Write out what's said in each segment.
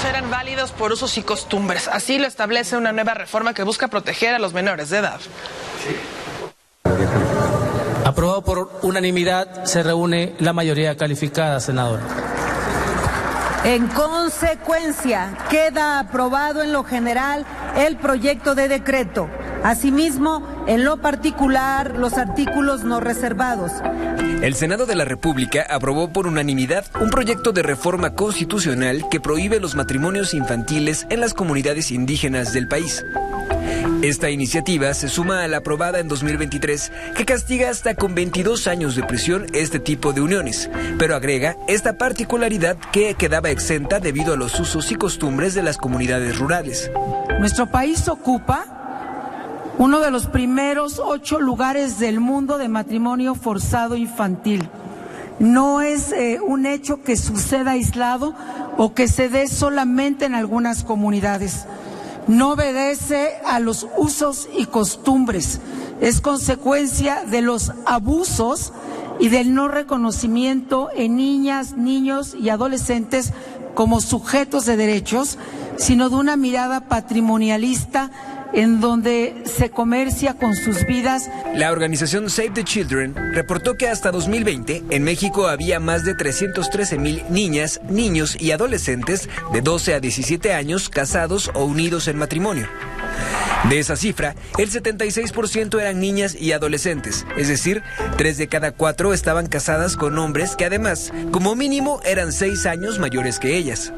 serán válidos por usos y costumbres. Así lo establece una nueva reforma que busca proteger a los menores de edad. Aprobado por unanimidad, se reúne la mayoría calificada, senadora. En consecuencia, queda aprobado en lo general el proyecto de decreto. Asimismo, en lo particular, los artículos no reservados. El Senado de la República aprobó por unanimidad un proyecto de reforma constitucional que prohíbe los matrimonios infantiles en las comunidades indígenas del país. Esta iniciativa se suma a la aprobada en 2023, que castiga hasta con 22 años de prisión este tipo de uniones, pero agrega esta particularidad que quedaba exenta debido a los usos y costumbres de las comunidades rurales. Nuestro país ocupa uno de los primeros 8 lugares del mundo de matrimonio forzado infantil. No es un hecho que suceda aislado o que se dé solamente en algunas comunidades. No obedece a los usos y costumbres, es consecuencia de los abusos y del no reconocimiento en niñas, niños y adolescentes como sujetos de derechos, sino de una mirada patrimonialista en donde se comercia con sus vidas. La organización Save the Children reportó que hasta 2020 en México había más de 313,000 niñas, niños y adolescentes de 12 a 17 años casados o unidos en matrimonio. De esa cifra, el 76% eran niñas y adolescentes, es decir, 3 de cada 4 estaban casadas con hombres que además, como mínimo, eran 6 años mayores que ellas.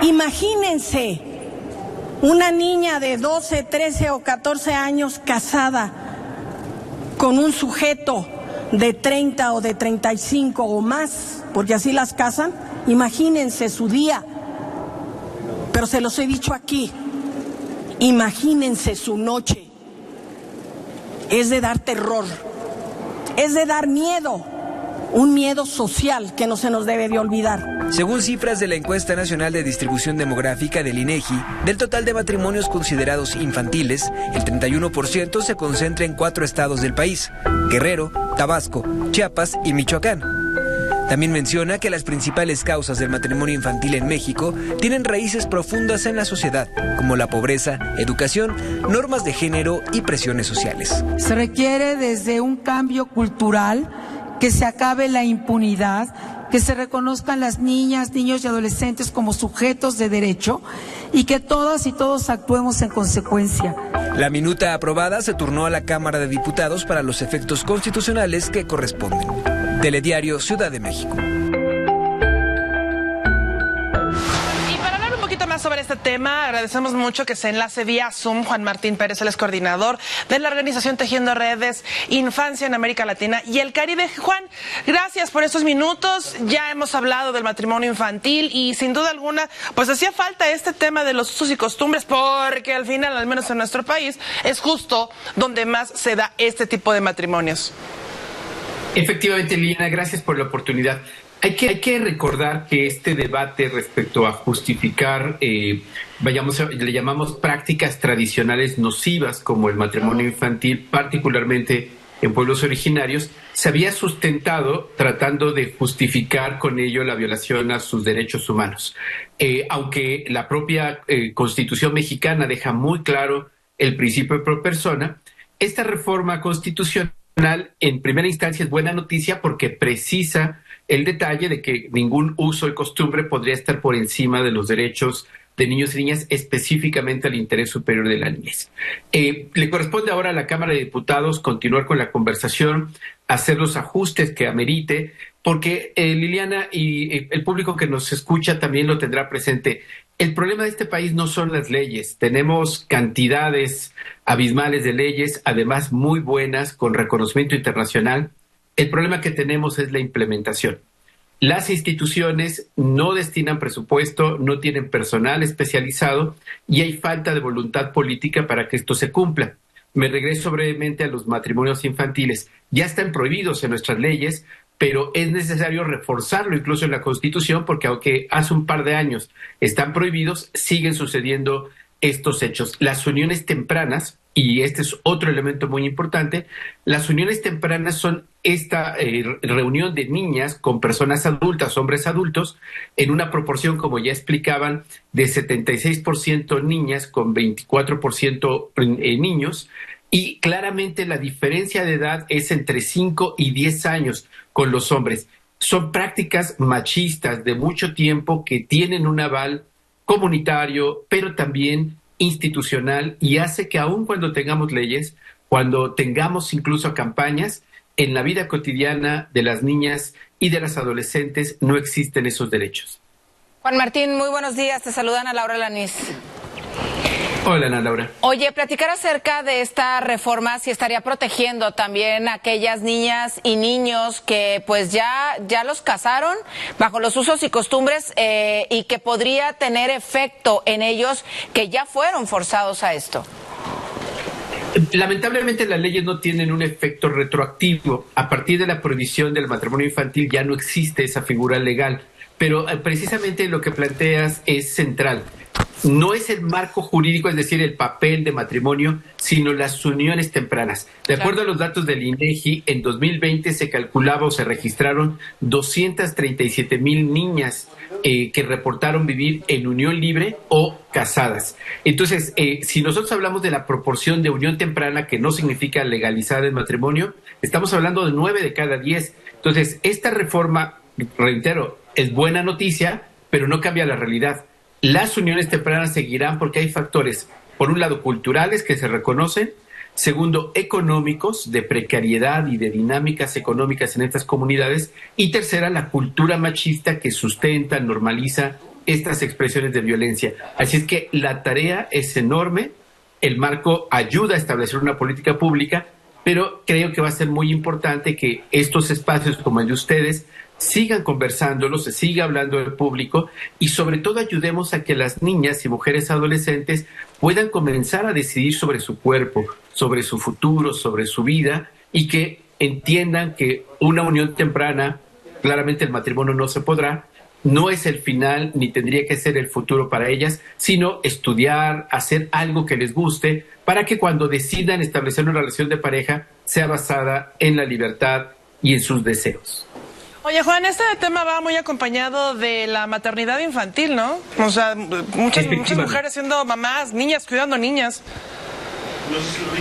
Imagínense una niña de 12, 13 o 14 años casada con un sujeto de 30 o de 35 o más, porque así las casan. Imagínense su día, pero se los he dicho aquí, imagínense su noche. Es de dar terror, es de dar miedo, un miedo social que no se nos debe de olvidar. Según cifras de la Encuesta Nacional de Distribución Demográfica del INEGI, del total de matrimonios considerados infantiles, el 31% se concentra en 4 estados del país: Guerrero, Tabasco, Chiapas y Michoacán. También menciona que las principales causas del matrimonio infantil en México tienen raíces profundas en la sociedad, como la pobreza, educación, normas de género y presiones sociales. Se requiere desde un cambio cultural, que se acabe la impunidad, que se reconozcan las niñas, niños y adolescentes como sujetos de derecho y que todas y todos actuemos en consecuencia. La minuta aprobada se turnó a la Cámara de Diputados para los efectos constitucionales que corresponden. Telediario, Ciudad de México. Sobre este tema, agradecemos mucho que se enlace vía Zoom Juan Martín Pérez, él es coordinador de la organización Tejiendo Redes Infancia en América Latina y el Caribe. Juan, gracias por estos minutos. Ya hemos hablado del matrimonio infantil y sin duda alguna, pues hacía falta este tema de los usos y costumbres, porque al final, al menos en nuestro país, es justo donde más se da este tipo de matrimonios. Efectivamente, Liliana, gracias por la oportunidad. Hay que recordar que este debate respecto a justificar, le llamamos prácticas tradicionales nocivas como el matrimonio infantil, particularmente en pueblos originarios, se había sustentado tratando de justificar con ello la violación a sus derechos humanos. Aunque la propia Constitución mexicana deja muy claro el principio de pro persona, esta reforma constitucional en primera instancia es buena noticia porque precisa el detalle de que ningún uso y costumbre podría estar por encima de los derechos de niños y niñas, específicamente al interés superior de la niñez. Le corresponde ahora a la Cámara de Diputados continuar con la conversación, hacer los ajustes que amerite, porque Liliana y el público que nos escucha también lo tendrá presente. El problema de este país no son las leyes. Tenemos cantidades abismales de leyes, además muy buenas, con reconocimiento internacional. El problema que tenemos es la implementación. Las instituciones no destinan presupuesto, no tienen personal especializado y hay falta de voluntad política para que esto se cumpla. Me regreso brevemente a los matrimonios infantiles. Ya están prohibidos en nuestras leyes, pero es necesario reforzarlo incluso en la Constitución porque aunque hace un par de años están prohibidos, siguen sucediendo estos hechos. Las uniones tempranas y este es otro elemento muy importante, las uniones tempranas son esta reunión de niñas con personas adultas, hombres adultos, en una proporción, como ya explicaban, de 76% niñas con 24% niños, y claramente la diferencia de edad es entre 5 y 10 años con los hombres. Son prácticas machistas de mucho tiempo que tienen un aval comunitario, pero también institucional, y hace que aun cuando tengamos leyes, cuando tengamos incluso campañas, en la vida cotidiana de las niñas y de las adolescentes no existen esos derechos. Juan Martín, muy buenos días. Te saludan a Laura Lanís. Hola, Ana Laura. Oye, platicar acerca de esta reforma, si estaría protegiendo también a aquellas niñas y niños que pues ya los casaron bajo los usos y costumbres y que podría tener efecto en ellos que ya fueron forzados a esto. Lamentablemente las leyes no tienen un efecto retroactivo. A partir de la prohibición del matrimonio infantil ya no existe esa figura legal, pero precisamente lo que planteas es central. No es el marco jurídico, es decir, el papel de matrimonio, sino las uniones tempranas. De acuerdo a los datos del INEGI, en 2020 se calculaba o se registraron 237,000 niñas que reportaron vivir en unión libre o casadas. Entonces, si nosotros hablamos de la proporción de unión temprana, que no significa legalizar el matrimonio, estamos hablando de 9 de cada 10. Entonces, esta reforma, reitero, es buena noticia, pero no cambia la realidad. Las uniones tempranas seguirán porque hay factores, por un lado, culturales que se reconocen, segundo, económicos, de precariedad y de dinámicas económicas en estas comunidades, y tercera, la cultura machista que sustenta, normaliza estas expresiones de violencia. Así es que la tarea es enorme, el marco ayuda a establecer una política pública, pero creo que va a ser muy importante que estos espacios como el de ustedes sigan conversándolo, se siga hablando del público y sobre todo ayudemos a que las niñas y mujeres adolescentes puedan comenzar a decidir sobre su cuerpo, sobre su futuro, sobre su vida y que entiendan que una unión temprana, claramente el matrimonio no se podrá, no es el final ni tendría que ser el futuro para ellas, sino estudiar, hacer algo que les guste para que cuando decidan establecer una relación de pareja sea basada en la libertad y en sus deseos. Oye, Juan, este tema va muy acompañado de la maternidad infantil, ¿no? O sea, muchas mujeres siendo mamás, niñas cuidando niñas.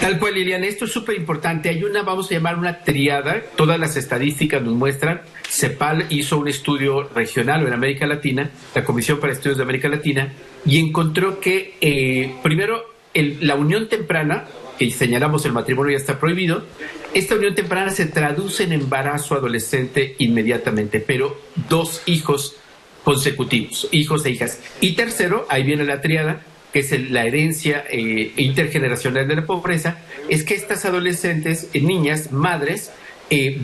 Tal cual, Liliana, esto es súper importante. Hay una, vamos a llamar una triada, todas las estadísticas nos muestran. CEPAL hizo un estudio regional en América Latina, la Comisión para Estudios de América Latina, y encontró que, primero, la unión temprana, que señalamos el matrimonio ya está prohibido, esta unión temprana se traduce en embarazo adolescente inmediatamente, pero 2 hijos consecutivos, hijos e hijas. Y tercero, ahí viene la triada, que es la herencia intergeneracional de la pobreza, es que estas adolescentes, niñas, madres,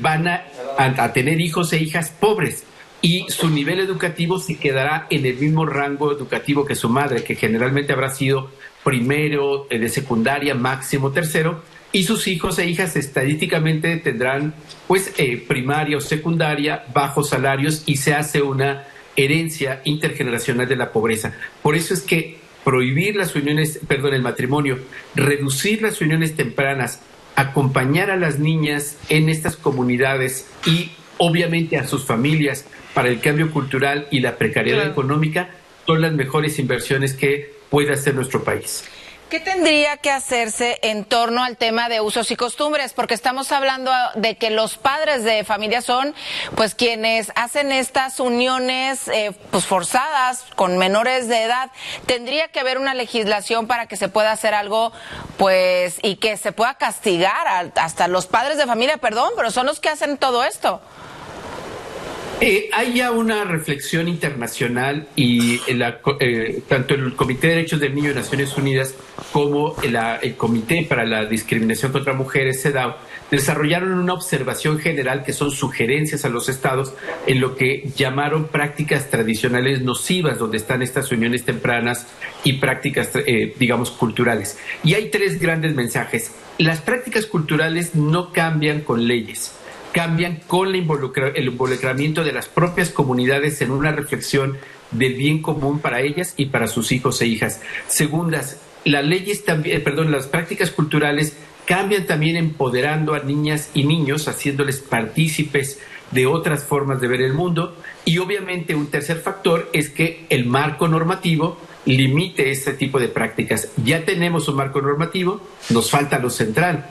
van a tener hijos e hijas pobres y su nivel educativo se quedará en el mismo rango educativo que su madre, que generalmente habrá sido primero de secundaria, máximo tercero, y sus hijos e hijas estadísticamente tendrán pues primaria o secundaria, bajos salarios y se hace una herencia intergeneracional de la pobreza. Por eso es que prohibir el matrimonio, reducir las uniones tempranas, acompañar a las niñas en estas comunidades y obviamente a sus familias para el cambio cultural y la precariedad económica son las mejores inversiones que puede hacer nuestro país. ¿Qué tendría que hacerse en torno al tema de usos y costumbres? Porque estamos hablando de que los padres de familia son pues quienes hacen estas uniones pues forzadas con menores de edad. ¿Tendría que haber una legislación para que se pueda hacer algo pues y que se pueda castigar hasta los padres de familia, perdón, pero son los que hacen todo esto? Hay ya una reflexión internacional y tanto el Comité de Derechos del Niño de Naciones Unidas como el Comité para la Discriminación contra Mujeres, CEDAW, desarrollaron una observación general que son sugerencias a los estados en lo que llamaron prácticas tradicionales nocivas, donde están estas uniones tempranas y prácticas, digamos, culturales. Y hay 3 grandes mensajes. Las prácticas culturales no cambian con leyes. Cambian con el involucramiento de las propias comunidades en una reflexión del bien común para ellas y para sus hijos e hijas. las leyes también, las prácticas culturales cambian también empoderando a niñas y niños, haciéndoles partícipes de otras formas de ver el mundo. Y obviamente un tercer factor es que el marco normativo limite este tipo de prácticas. Ya tenemos un marco normativo, nos falta lo central: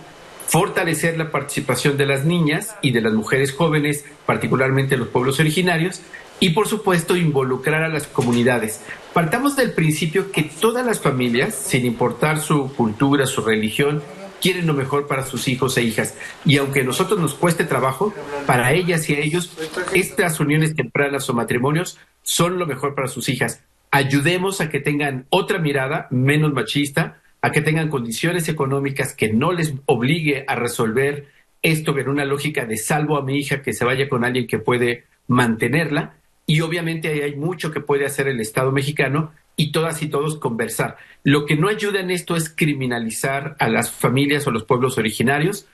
fortalecer la participación de las niñas y de las mujeres jóvenes, particularmente los pueblos originarios, y por supuesto involucrar a las comunidades. Partamos del principio que todas las familias, sin importar su cultura, su religión, quieren lo mejor para sus hijos e hijas. Y aunque a nosotros nos cueste trabajo, para ellas y a ellos, estas uniones tempranas o matrimonios son lo mejor para sus hijas. Ayudemos a que tengan otra mirada, menos machista, a que tengan condiciones económicas que no les obligue a resolver esto en una lógica de salvo a mi hija, que se vaya con alguien que puede mantenerla. Y obviamente ahí hay mucho que puede hacer el Estado mexicano y todas y todos conversar. Lo que no ayuda en esto es criminalizar a las familias o los pueblos originarios,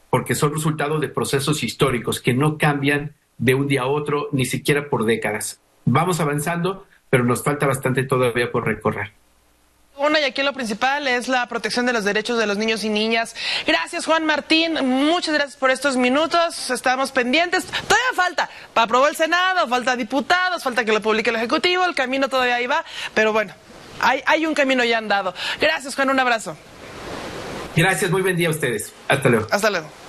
porque son resultado de procesos históricos que no cambian de un día a otro, ni siquiera por décadas. Vamos avanzando, pero nos falta bastante todavía por recorrer. Bueno, y aquí lo principal es la protección de los derechos de los niños y niñas. Gracias, Juan Martín. Muchas gracias por estos minutos. Estamos pendientes. Todavía falta. Aprobó el Senado, falta diputados, falta que lo publique el Ejecutivo. El camino todavía ahí va. Pero bueno, hay un camino ya andado. Gracias, Juan. Un abrazo. Gracias. Muy buen día a ustedes. Hasta luego. Hasta luego.